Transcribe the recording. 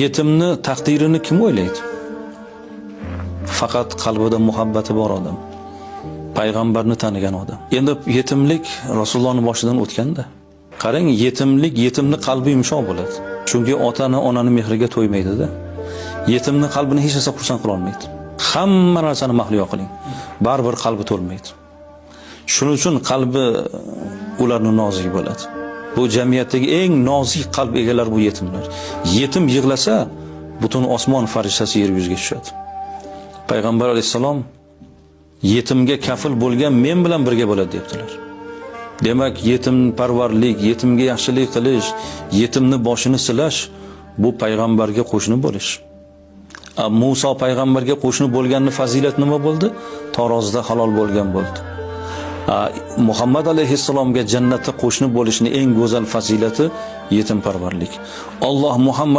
yetimni taqdirini kim o'ylaydi? Faqat qalbida muhabbati bor odam, payg'ambarni tanigan odam. Endi yetimlik Rasulullohning boshidan o'tganda. Qarang, yetimni qalbi yumshoq bo'ladi. Chunki otani, onani mehriga to'ymaydi-da. Yetimni qalbini hech narsa xursand qila olmaydi. Hamma narsani mahliyo qiling, baribir qalbi to'lmaydi. Shuning uchun qalbi ularning nozik bo'ladi. Bu jamiyatdagi eng nozik qalb egalari bu yetimlar. Yetim yig'lasa, butun osmon farishtasi yer yuziga tushadi. Payg'ambar alayhisalom yetimga kafil bo'lgan men bilan birga bo'ladi debdilar. Demak, yetim parvarlik, yetimga yaxshilik qilish, yetimni boshini silash bu payg'ambarga qo'shni bo'lish. Musa payg'ambarga qo'shni bo'lganning fazilati nima bo'ldi? Tarozida halol bo'lgan bo'ldi. Muhammad alayhissalomga jannatda qo'shni bo'lishning eng go'zal fazilati yetim parvarlik. Alloh Muhammad